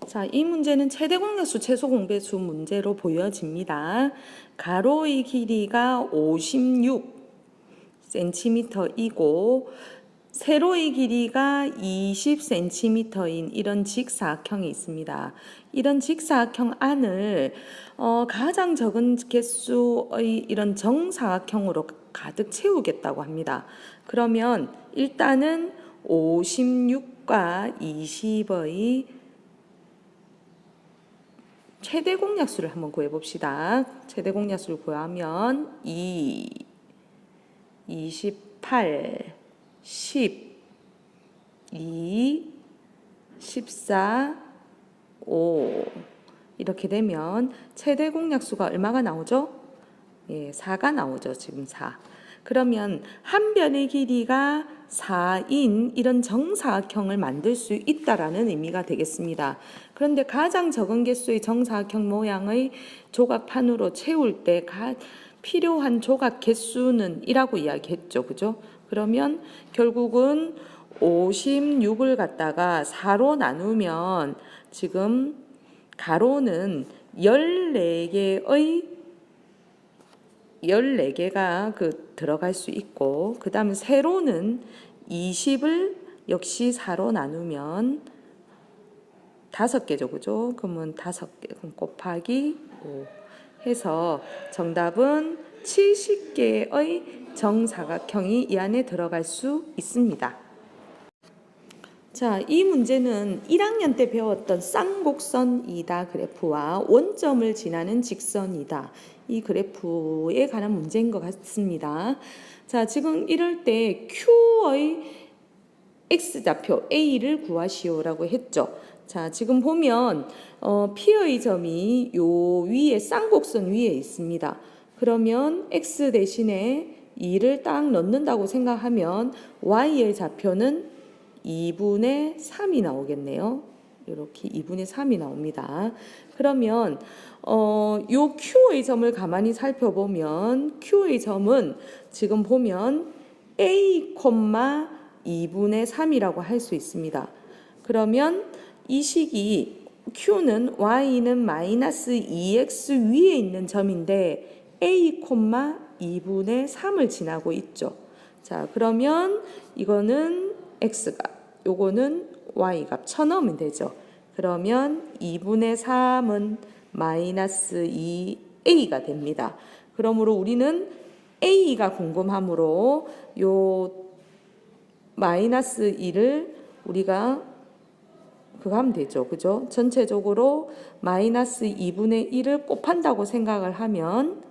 자, 이 문제는 최대 공약수, 최소 공배수 문제로 보여집니다. 가로의 길이가 56cm이고 세로의 길이가 20cm인 이런 직사각형이 있습니다. 이런 직사각형 안을 가장 적은 개수의 이런 정사각형으로 가득 채우겠다고 합니다. 그러면 일단은 56과 20의 최대 공약수를 한번 구해봅시다. 최대 공약수를 구하면 2, 28, 10, 2, 14, 5 이렇게 되면 최대 공약수가 얼마가 나오죠? 예, 4가 나오죠. 지금 4. 그러면 한 변의 길이가 4인 이런 정사각형을 만들 수 있다라는 의미가 되겠습니다. 그런데 가장 적은 개수의 정사각형 모양의 조각판으로 채울 때 필요한 조각 개수는 1라고 이야기했죠. 그죠? 그러면 결국은 56을 갖다가 4로 나누면 지금 가로는 14개가 들어갈 수 있고, 그 다음에 세로는 20을 역시 4로 나누면 5개죠. 그죠? 그러면 5개, 그럼 곱하기 5 해서 정답은 70개의 정사각형이 이 안에 들어갈 수 있습니다. 자, 이 문제는 1학년 때 배웠던 쌍곡선이다 그래프와 원점을 지나는 직선이다. 이 그래프에 관한 문제인 것 같습니다. 자, 지금 이럴 때 Q의 X좌표 A를 구하시오라고 했죠. 자, 지금 보면 P의 점이 요 위에 쌍곡선 위에 있습니다. 그러면 X 대신에 2를 딱 넣는다고 생각하면 Y의 좌표는 2분의 3이 나오겠네요. 이렇게 2분의 3이 나옵니다. 그러면 요 Q의 점을 가만히 살펴보면 Q의 점은 지금 보면 A, 2분의 3이라고 할 수 있습니다. 그러면 이 식이 Q는 Y는 마이너스 2x 위에 있는 점인데 A, 2분의 3을 지나고 있죠. 자, 그러면 이거는 X값, 요거는 Y값 쳐넣으면 되죠. 그러면 2분의 3은 마이너스 2A가 됩니다. 그러므로 우리는 A가 궁금하므로 요 마이너스 2를 우리가 그거 하면 되죠. 그죠? 전체적으로 마이너스 2분의 1을 곱한다고 생각을 하면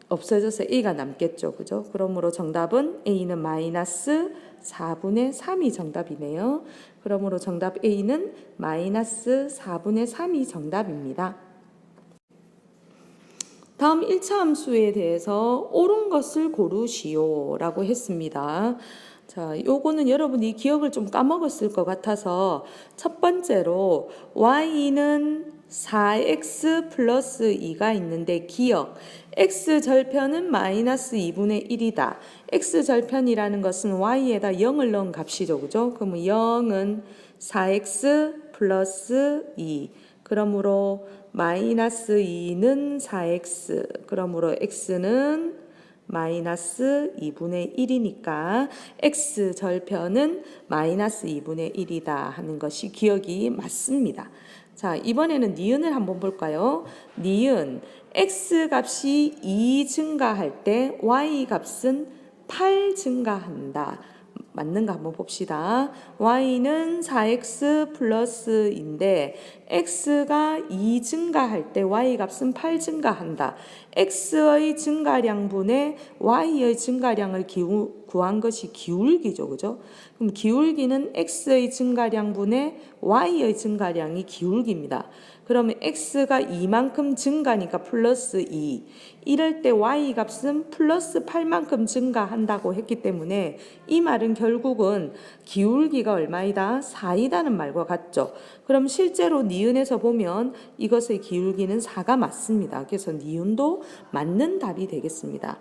없어져서 A가 남겠죠. 그죠? 그러므로 정답은 A는 마이너스 4분의 3이 정답이네요. 그러므로 정답 A는 마이너스 4분의 3이 정답입니다. 다음 1차 함수에 대해서 옳은 것을 고르시오 라고 했습니다. 자, 요거는 여러분이 기억을 좀 까먹었을 것 같아서 첫 번째로 Y는 4x 플러스 2가 있는데 기억, x절편은 마이너스 2분의 1이다. x절편이라는 것은 y에다 0을 넣은 값이죠. 그죠? 그러면 0은 4x 플러스 2. 그러므로 마이너스 2는 4x. 그러므로 x는 마이너스 2분의 1이니까 x절편은 마이너스 2분의 1이다 하는 것이 기억이 맞습니다. 자, 이번에는 니은을 한번 볼까요? 니은 x값이 2 증가할 때 y값은 8 증가한다. 맞는가 한번 봅시다. y는 4x 플러스인데 x가 2 증가할 때 y값은 8 증가한다. x의 증가량분의 y의 증가량을 구한 것이 기울기죠. 그죠? 그럼 기울기는 x의 증가량분의 y의 증가량이 기울기입니다. 그러면 x가 2만큼 증가니까 플러스 2. 이럴 때 y값은 플러스 8만큼 증가한다고 했기 때문에 이 말은 결국은 기울기가 얼마이다? 4이다는 말과 같죠. 그럼 실제로 니은에서 보면 이것의 기울기는 4가 맞습니다. 그래서 니은도 맞는 답이 되겠습니다.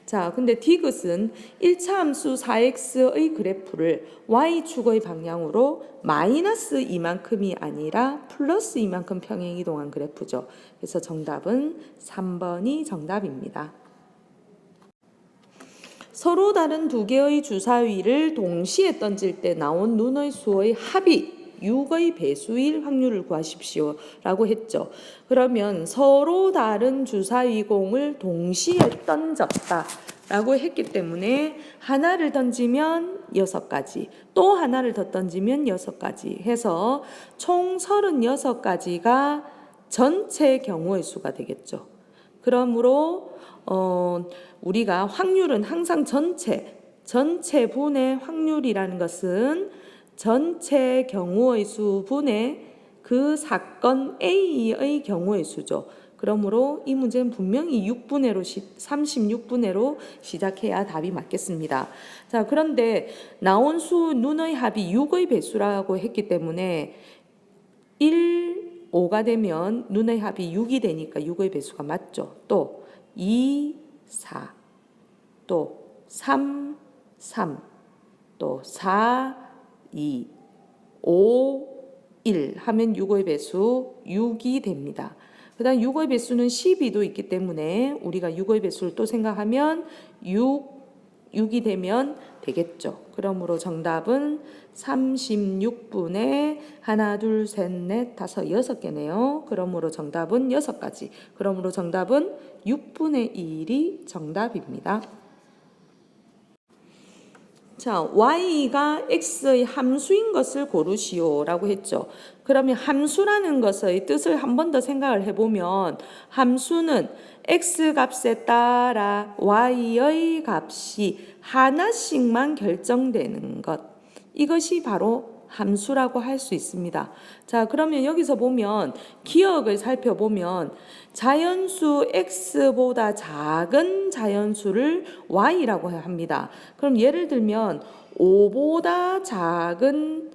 자, 근데 디귿은 1차 함수 4x의 그래프를 y축의 방향으로 마이너스 이만큼이 아니라 플러스 이만큼 평행 이동한 그래프죠. 그래서 정답은 3번이 정답입니다. 서로 다른 두 개의 주사위를 동시에 던질 때 나온 눈의 수의 합이 6의 배수일 확률을 구하십시오 라고 했죠. 그러면 서로 다른 주사위 공을 동시에 던졌다 라고 했기 때문에 하나를 던지면 6가지, 또 하나를 더 던지면 6가지 해서 총 36가지가 전체 경우의 수가 되겠죠. 그러므로 우리가 확률은 항상 전체 분의 확률이라는 것은 전체 경우의 수 분의 그 사건 A의 경우의 수죠. 그러므로 이 문제는 분명히 36분의 로 시작해야 답이 맞겠습니다. 자, 그런데 나온 수 눈의 합이 6의 배수라고 했기 때문에 1, 5가 되면 눈의 합이 6이 되니까 6의 배수가 맞죠. 또 2, 4, 또 3, 3, 또 4, 2, 5, 1 하면 6의 배수 6이 됩니다. 그 다음 6의 배수는 12도 있기 때문에 우리가 6의 배수를 또 생각하면 6이 되면 되겠죠. 그러므로 정답은 36분의 하나, 둘, 셋, 넷, 다섯, 6개네요. 그러므로 정답은 6가지. 그러므로 정답은 6분의 1이 정답입니다. 자, y가 x의 함수인 것을 고르시오 라고 했죠. 그러면 함수라는 것의 뜻을 한 번 더 생각을 해보면 함수는 x 값에 따라 y의 값이 하나씩만 결정되는 것, 이것이 바로 함수라고 할 수 있습니다. 자, 그러면 여기서 보면 기억을 살펴보면 자연수 x보다 작은 자연수를 y라고 합니다. 그럼 예를 들면 5보다 작은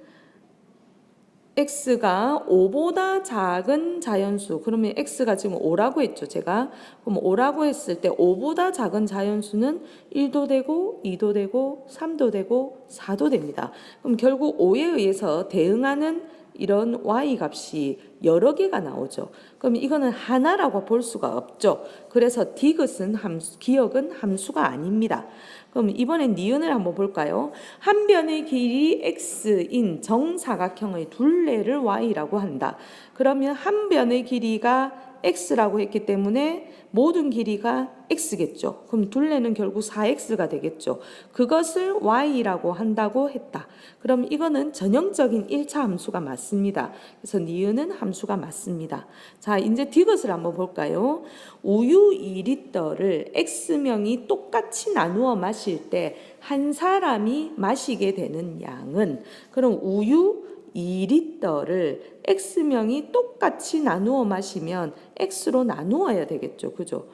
x가 5보다 작은 자연수, 그러면 x가 지금 5라고 했죠, 제가. 그럼 5라고 했을 때 5보다 작은 자연수는 1도 되고 2도 되고 3도 되고 4도 됩니다. 그럼 결국 5에 의해서 대응하는 이런 y 값이 여러 개가 나오죠. 그럼 이거는 하나라고 볼 수가 없죠. 그래서 디귿은 기억은 함수가 아닙니다. 그럼 이번엔 니은을 한번 볼까요? 한 변의 길이 x인 정사각형의 둘레를 y라고 한다. 그러면 한 변의 길이가 x라고 했기 때문에 모든 길이가 x겠죠. 그럼 둘레는 결국 4x가 되겠죠. 그것을 y라고 한다고 했다. 그럼 이거는 전형적인 1차 함수가 맞습니다. 그래서 니은은 함수가 맞습니다. 자, 이제 디귿을 한번 볼까요? 우유 2리터를 x명이 똑같이 나누어 마실 때 한 사람이 마시게 되는 양은, 그럼 우유 2리터를 x명이 똑같이 나누어 마시면 x로 나누어야 되겠죠. 그죠?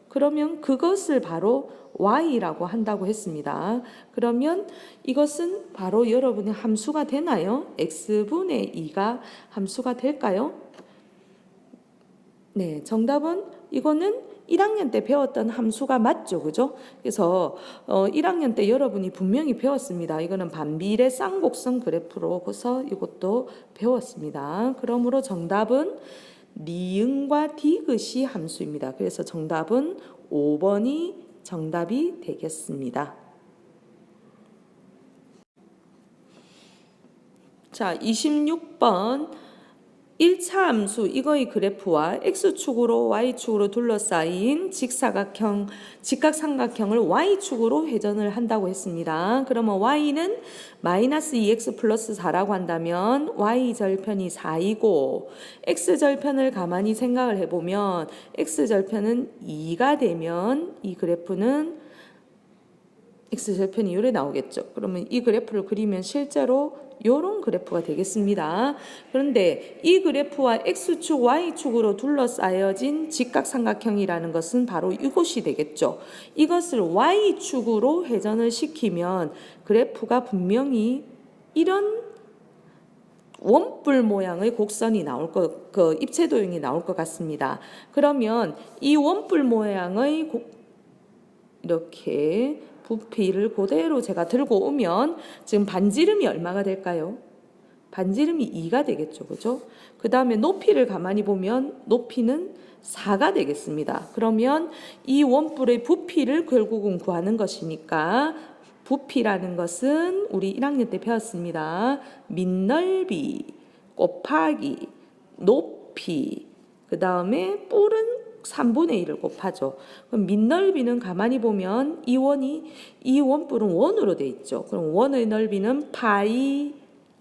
그러면 그것을 바로 y라고 한다고 했습니다. 그러면 이것은 바로 여러분의 함수가 되나요? x분의 2가 함수가 될까요? 네, 정답은 이거는 1학년 때 배웠던 함수가 맞죠, 그죠? 그래서 1학년 때 여러분이 분명히 배웠습니다. 이거는 반비례 쌍곡선 그래프로서 이것도 배웠습니다. 그러므로 정답은 니은과 디귿이 함수입니다. 그래서 정답은 5번이 정답이 되겠습니다. 자, 26번 1차 함수 이거의 그래프와 x축으로 y축으로 둘러싸인 직각삼각형을 y축으로 회전을 한다고 했습니다. 그러면 y는 마이너스 2x 플러스 4라고 한다면 y절편이 4이고 x절편을 가만히 생각을 해보면 x절편은 2가 되면 이 그래프는 x절편이 요래 나오겠죠. 그러면 이 그래프를 그리면 실제로 이런 그래프가 되겠습니다. 그런데 이 그래프와 x축, y축으로 둘러싸여진 직각삼각형이라는 것은 바로 이곳이 되겠죠. 이것을 y축으로 회전을 시키면 그래프가 분명히 이런 원뿔 모양의 곡선이 나올 그 입체 도형이 나올 것 같습니다. 그러면 이 원뿔 모양의 이렇게 부피를 그대로 제가 들고 오면 지금 반지름이 얼마가 될까요? 반지름이 2가 되겠죠. 그죠? 그 다음에 높이를 가만히 보면 높이는 4가 되겠습니다. 그러면 이 원뿔의 부피를 결국은 구하는 것이니까 부피라는 것은 우리 1학년 때 배웠습니다. 밑넓이 곱하기 높이, 그 다음에 뿔은 3분의 1을 곱하죠. 그럼 밑넓이는 가만히 보면 이 원뿔은 원으로 돼 있죠. 그럼 원의 넓이는 파이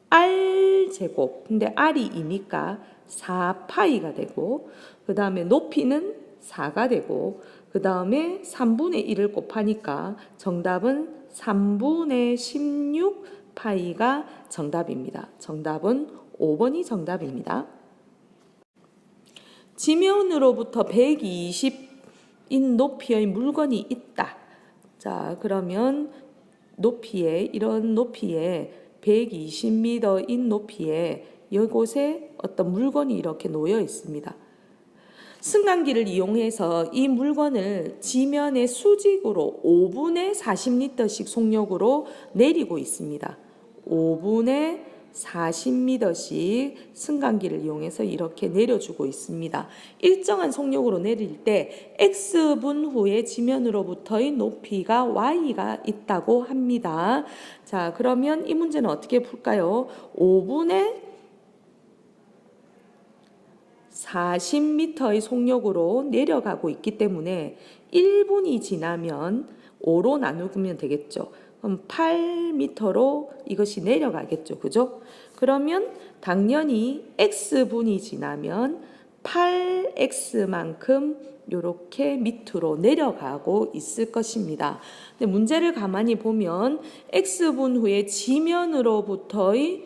r 제곱. 근데 r이 2니까 4파이가 되고, 그 다음에 높이는 4가 되고, 그 다음에 3분의 1을 곱하니까 정답은 3분의 16파이가 정답입니다. 정답은 5번이 정답입니다. 지면으로부터 120인 높이의 물건이 있다. 자, 그러면 이런 높이에 120m인 높이에 이곳에 어떤 물건이 이렇게 놓여 있습니다. 승강기를 이용해서 이 물건을 지면의 수직으로 5분에 40m씩 속력으로 내리고 있습니다. 5분에 40m씩 승강기를 이용해서 이렇게 내려주고 있습니다. 일정한 속력으로 내릴 때 X분 후에 지면으로부터의 높이가 Y가 있다고 합니다. 자, 그러면 이 문제는 어떻게 풀까요? 5분에 40m의 속력으로 내려가고 있기 때문에 1분이 지나면 5로 나누면 되겠죠. 그럼 8m로 이것이 내려가겠죠. 그죠? 그러면 당연히 X분이 지나면 8X만큼 이렇게 밑으로 내려가고 있을 것입니다. 근데 문제를 가만히 보면 X분 후에 지면으로부터의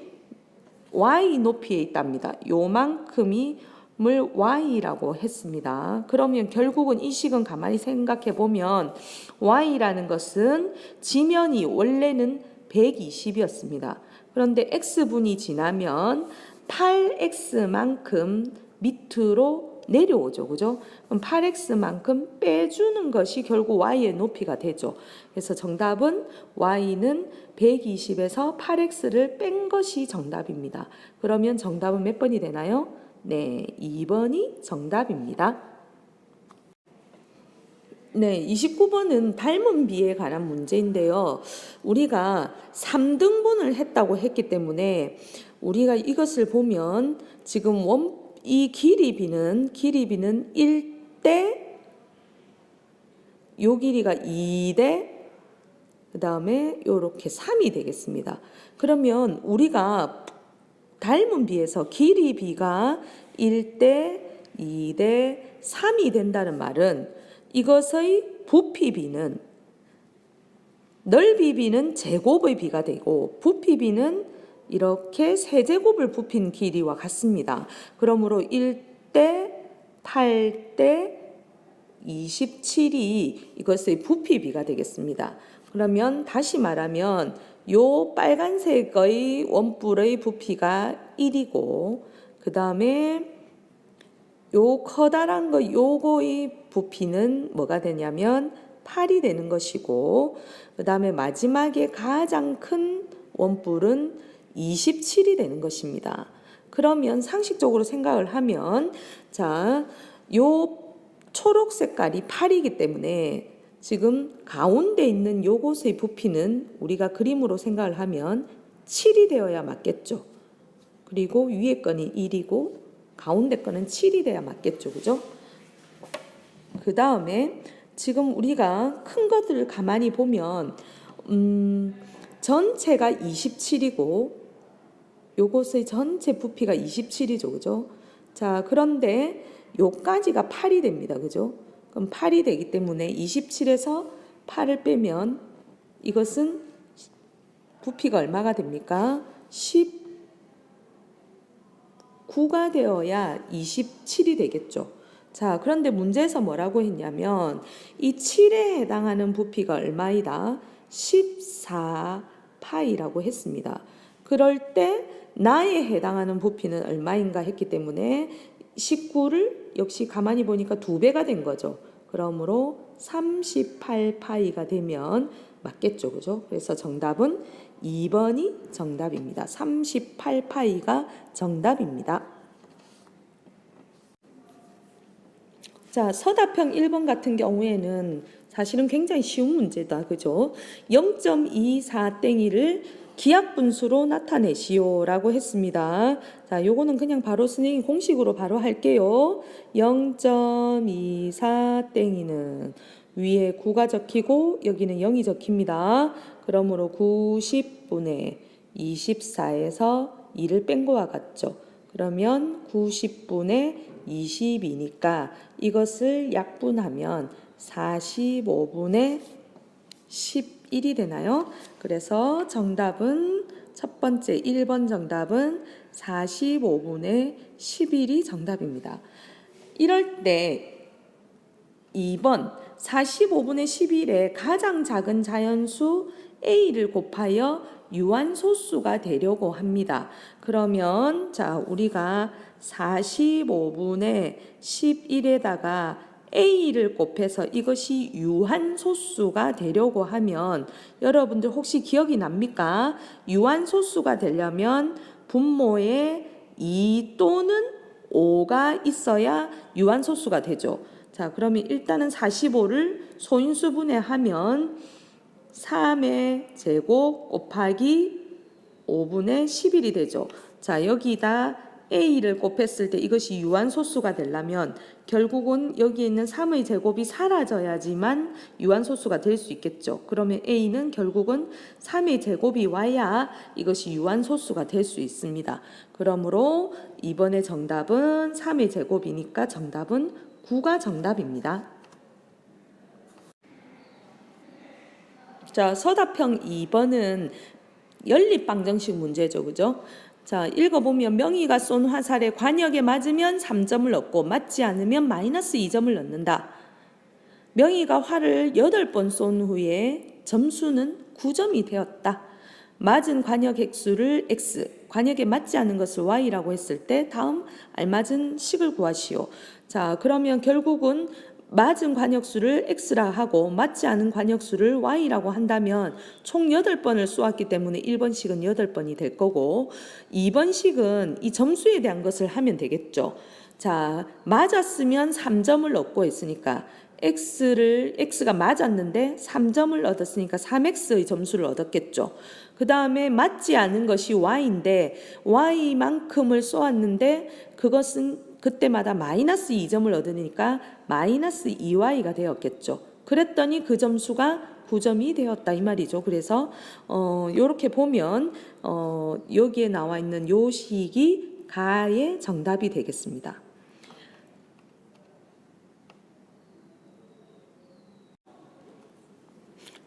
Y 높이에 있답니다. 요만큼이 을 Y라고 했습니다. 그러면 결국은 이 식은 가만히 생각해 보면 Y라는 것은 지면이 원래는 120이었습니다. 그런데 X분이 지나면 8X만큼 밑으로 내려오죠. 그죠? 그럼 8X만큼 빼주는 것이 결국 Y의 높이가 되죠. 그래서 정답은 Y는 120에서 8X를 뺀 것이 정답입니다. 그러면 정답은 몇 번이 되나요? 네, 2번이 정답입니다. 네, 29번은 닮은 비에 관한 문제인데요. 우리가 3등분을 했다고 했기 때문에 우리가 이것을 보면 지금 이 길이비는 1대 요 길이가 2대 그 다음에 요렇게 3이 되겠습니다. 그러면 우리가 닮은 비에서 길이 비가 1대 2대 3이 된다는 말은 이것의 부피 비는 넓이 비는 제곱의 비가 되고 부피 비는 이렇게 세제곱을 부핀 길이와 같습니다. 그러므로 1대 8대 27이 이것의 부피 비가 되겠습니다. 그러면 다시 말하면 요 빨간색의 원뿔의 부피가 1이고 그 다음에 요 커다란 거 요거의 부피는 뭐가 되냐면 8이 되는 것이고 그 다음에 마지막에 가장 큰 원뿔은 27이 되는 것입니다. 그러면 상식적으로 생각을 하면 자, 요 초록 색깔이 8이기 때문에 지금 가운데 있는 요것의 부피는 우리가 그림으로 생각을 하면 7이 되어야 맞겠죠. 그리고 위에 거는 1이고 가운데 거는 7이 돼야 맞겠죠. 그죠? 그 다음에 지금 우리가 큰 것들을 가만히 보면 전체가 27이고 요것의 전체 부피가 27이죠. 그죠? 자, 그런데 요까지가 8이 됩니다. 그죠? 그럼 8이 되기 때문에 27에서 8을 빼면 이것은 부피가 얼마가 됩니까? 19가 되어야 27이 되겠죠. 자, 그런데 문제에서 뭐라고 했냐면 이 7에 해당하는 부피가 얼마이다? 14파이라고 했습니다. 그럴 때 나에 해당하는 부피는 얼마인가 했기 때문에 19를 역시 가만히 보니까 2배가 된 거죠. 그러므로 38파이가 되면 맞겠죠. 그죠? 그래서 정답은 2번이 정답입니다. 38파이가 정답입니다. 자, 서답형 1번 같은 경우에는 사실은 굉장히 쉬운 문제다. 그죠? 0.24땡이를 기하분수로 나타내시오라고 했습니다. 자, 요거는 그냥 바로 선생님 공식으로 바로 할게요. 0.24땡이는 위에 9가 적히고 여기는 0이 적힙니다. 그러므로 90분의 24에서 2를 뺀 거와 같죠. 그러면 90분의 20이니까 이것을 약분하면 45분의 11이 되나요? 그래서 정답은 첫 번째 1번 정답은 45분의 11이 정답입니다. 이럴 때 2번 45분의 11에 가장 작은 자연수 A를 곱하여 유한소수가 되려고 합니다. 그러면 자, 우리가 45분의 11에다가 A를 곱해서 이것이 유한소수가 되려고 하면 여러분들 혹시 기억이 납니까? 유한소수가 되려면 분모에 2 또는 5가 있어야 유한소수가 되죠. 자, 그러면 일단은 45를 소인수 분해하면 3의 제곱 곱하기 5분의 11이 되죠. 자, 여기다 A를 곱했을 때 이것이 유한소수가 되려면 결국은 여기에 있는 3의 제곱이 사라져야지만 유한소수가 될 수 있겠죠. 그러면 A는 결국은 3의 제곱이 와야 이것이 유한소수가 될 수 있습니다. 그러므로 이번에 정답은 3의 제곱이니까 정답은 9가 정답입니다. 자, 서답형 2번은 연립방정식 문제죠. 그죠? 자, 읽어보면 명의가 쏜 화살에 관역에 맞으면 3점을 얻고 맞지 않으면 마이너스 2점을 얻는다. 명의가 활을 8번 쏜 후에 점수는 9점이 되었다. 맞은 관역 획수를 x, 관역에 맞지 않은 것을 y라고 했을 때 다음 알맞은 식을 구하시오. 자, 그러면 결국은 맞은 관역수를 x라 하고 맞지 않은 관역수를 y라고 한다면 총 8번을 쏘았기 때문에 1번식은 8번이 될 거고 2번식은 이 점수에 대한 것을 하면 되겠죠. 자, 맞았으면 3점을 얻고 했으니까 x가 맞았는데 3점을 얻었으니까 3x의 점수를 얻었겠죠. 그 다음에 맞지 않은 것이 y인데 y만큼을 쏘았는데 그것은 그때마다 마이너스 2점을 얻으니까 마이너스 2y가 되었겠죠. 그랬더니 그 점수가 9점이 되었다 이 말이죠. 그래서 이렇게 보면 여기에 나와 있는 요 식이 가의 정답이 되겠습니다.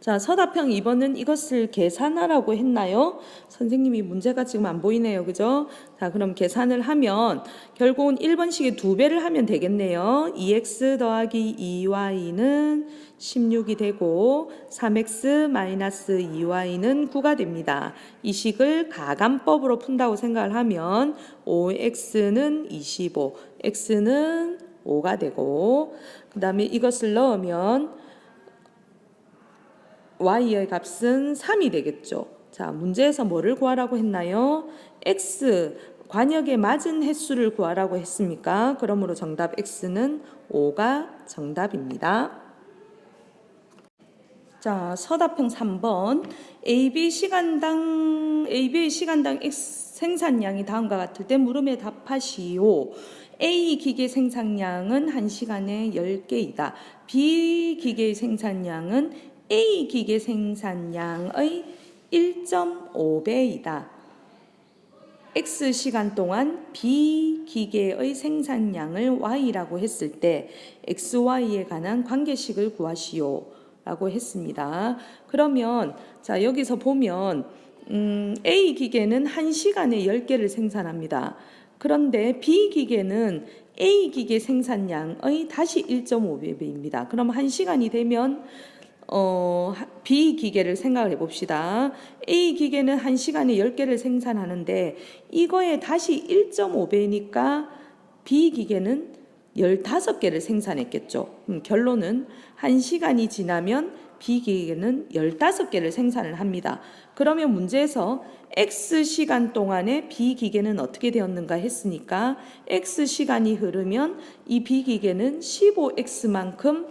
자, 서답형 2번은 이것을 계산하라고 했나요? 선생님이 문제가 지금 안 보이네요. 그죠? 자, 그럼 계산을 하면 결국은 1번식의 2배를 하면 되겠네요. 2x 더하기 2y는 16이 되고 3x 마이너스 2y는 9가 됩니다. 이 식을 가감법으로 푼다고 생각을 하면 5x는 25, x는 5가 되고 그 다음에 이것을 넣으면 y의 값은 3이 되겠죠. 자, 문제에서 뭐를 구하라고 했나요? x, 관역에 맞은 횟수를 구하라고 했습니까? 그러므로 정답 x는 5가 정답입니다. 자, 서답형 3번 AB의 시간당 X 생산량이 다음과 같을 때 물음에 답하시오. A 기계 생산량은 1시간에 10개이다. B 기계의 생산량은 A 기계 생산량의 1.5배이다. X 시간 동안 B 기계의 생산량을 Y라고 했을 때 XY에 관한 관계식을 구하시오 라고 했습니다. 그러면 자, 여기서 보면 A 기계는 1시간에 10개를 생산합니다. 그런데 B 기계는 A 기계 생산량의 다시 1.5배입니다. 그럼 1시간이 되면 B 기계를 생각을 해봅시다. A 기계는 1시간에 10개를 생산하는데 이거에 다시 1.5배니까 B 기계는 15개를 생산했겠죠. 결론은 1시간이 지나면 B 기계는 15개를 생산을 합니다. 그러면 문제에서 X시간 동안에 B 기계는 어떻게 되었는가 했으니까 X시간이 흐르면 이 B 기계는 15X만큼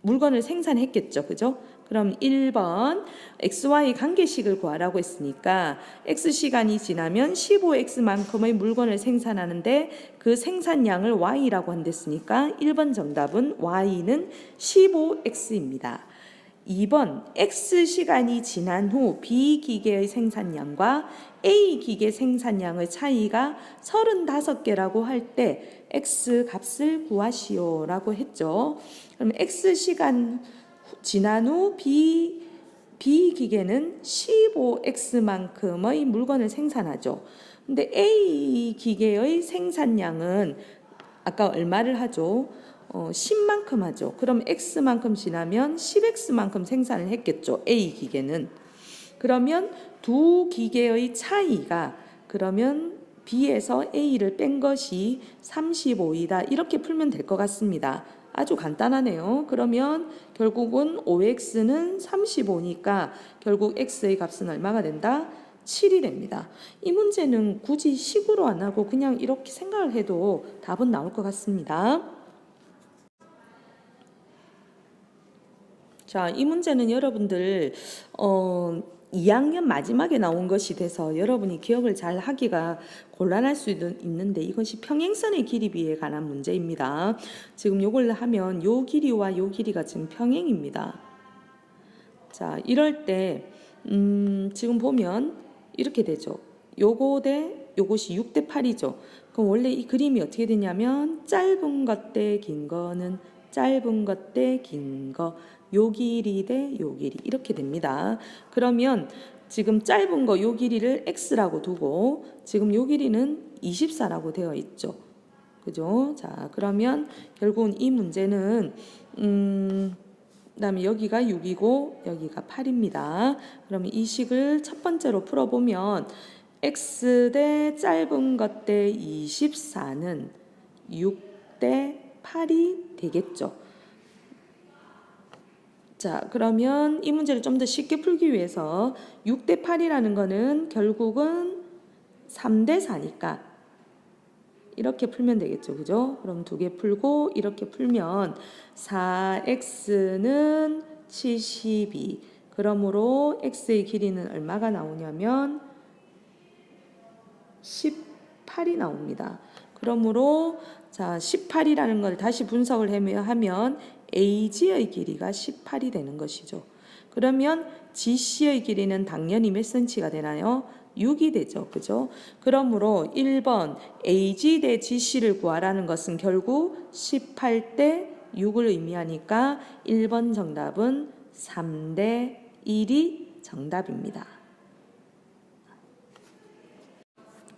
물건을 생산했겠죠. 그죠? 그럼 1번 XY 관계식을 구하라고 했으니까 X시간이 지나면 15X만큼의 물건을 생산하는데 그 생산량을 Y라고 한댔으니까 1번 정답은 Y는 15X입니다. 2번 X시간이 지난 후 B 기계의 생산량과 A 기계 생산량의 차이가 35개라고 할 때 X 값을 구하시오 라고 했죠. 그럼 X시간 지난 후 B 기계는 15X만큼의 물건을 생산하죠. 근데 A 기계의 생산량은 아까 얼마를 하죠? 10만큼 하죠. 그럼 X만큼 지나면 10X만큼 생산을 했겠죠. A 기계는. 그러면 두 기계의 차이가 그러면 B에서 A를 뺀 것이 35이다. 이렇게 풀면 될 것 같습니다. 아주 간단하네요. 그러면 결국은 5X는 35니까 결국 X의 값은 얼마가 된다? 7이 됩니다. 이 문제는 굳이 식으로 안 하고 그냥 이렇게 생각을 해도 답은 나올 것 같습니다. 자, 이 문제는 여러분들 2학년 마지막에 나온 것이 돼서 여러분이 기억을 잘 하기가 곤란할 수도 있는데 이것이 평행선의 길이 비에 관한 문제입니다. 지금 요걸 하면 요 길이와 요 길이가 지금 평행입니다. 자, 이럴 때 지금 보면 이렇게 되죠. 요거 대 요것이 6대 8이죠. 그럼 원래 이 그림이 어떻게 되냐면 짧은 것 대 긴 거는 짧은 것 대 긴 거, 요 길이 대 요 길이 이렇게 됩니다. 그러면 지금 짧은 거 요 길이를 x라고 두고 지금 요 길이는 24라고 되어 있죠. 그죠? 자, 그러면 결국은 이 문제는 그다음에 여기가 6이고 여기가 8입니다. 그러면 이 식을 첫 번째로 풀어보면 x 대 짧은 것 대 24는 6 대 8이 되겠죠. 자, 그러면 이 문제를 좀 더 쉽게 풀기 위해서 6 대 8이라는 거는 결국은 3 대 4니까 이렇게 풀면 되겠죠. 그죠? 그럼 두 개 풀고 이렇게 풀면 4x는 72. 그러므로 x의 길이는 얼마가 나오냐면 18이 나옵니다. 그러므로 자, 18이라는 걸 다시 분석을 하면 AG의 길이가 18이 되는 것이죠. 그러면 GC의 길이는 당연히 몇 cm가 되나요? 6이 되죠. 그죠? 그러므로 1번 AG 대 GC를 구하라는 것은 결국 18 대 6을 의미하니까 1번 정답은 3 대 1이 정답입니다.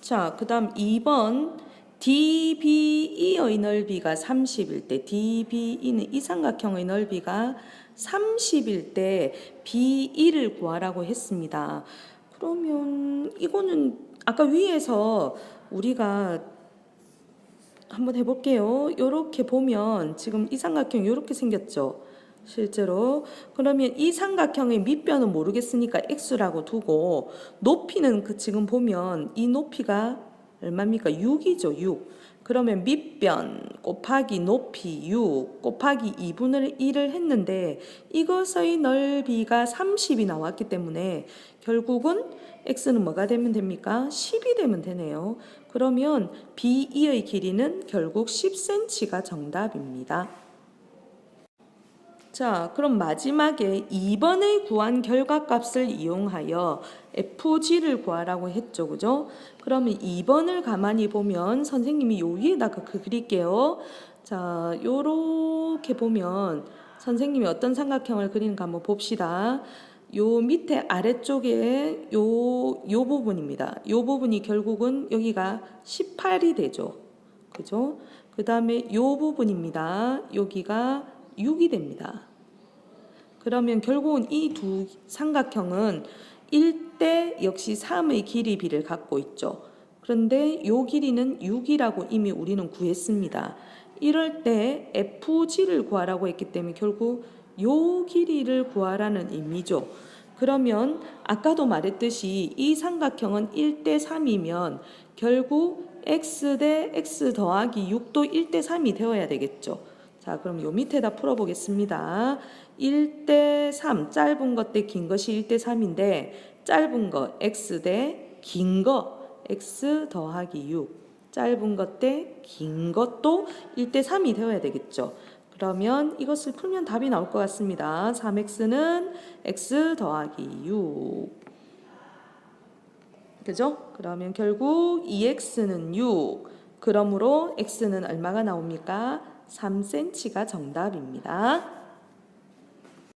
자, 그 다음 2번 DBE의 넓이가 30일 때 DBE는 이 삼각형의 넓이가 30일 때 B1을 구하라고 했습니다. 그러면 이거는 아까 위에서 우리가 한번 해볼게요. 이렇게 보면 지금 이 삼각형 이렇게 생겼죠. 실제로. 그러면 이 삼각형의 밑변은 모르겠으니까 x라고 두고 높이는 지금 보면 이 높이가 얼마입니까? 6이죠. 6. 그러면 밑변 곱하기 높이 6 곱하기 2분의 1을 했는데 이것의 넓이가 30이 나왔기 때문에 결국은 x는 뭐가 되면 됩니까? 10이 되면 되네요. 그러면 B2의 길이는 결국 10cm가 정답입니다. 자, 그럼 마지막에 2번의 구한 결과값을 이용하여 FG를 구하라고 했죠. 그죠? 그러면 2번을 가만히 보면 선생님이 요 위에다가 그릴게요. 자, 요렇게 보면 선생님이 어떤 삼각형을 그리는가 한번 봅시다. 요 밑에 아래쪽에 요 부분입니다. 요 부분이 결국은 여기가 18이 되죠. 그죠? 그 다음에 요 부분입니다. 여기가 6이 됩니다. 그러면 결국은 이 두 삼각형은 1대 역시 3의 길이 비를 갖고 있죠. 그런데 요 길이는 6이라고 이미 우리는 구했습니다. 이럴 때 FG를 구하라고 했기 때문에 결국 요 길이를 구하라는 의미죠. 그러면 아까도 말했듯이 이 삼각형은 1대 3이면 결국 x 대 x 더하기 6도 1대 3이 되어야 되겠죠. 자, 그럼 요 밑에다 풀어보겠습니다. 1대 3, 짧은 것 대 긴 것이 1대 3인데 짧은 거 x 대 긴 거 x 더하기 6, 짧은 것 대 긴 것도 1대 3이 되어야 되겠죠. 그러면 이것을 풀면 답이 나올 것 같습니다. 3x는 x 더하기 6. 그죠? 그러면 결국 2x는 6. 그러므로 x는 얼마가 나옵니까? 3cm가 정답입니다.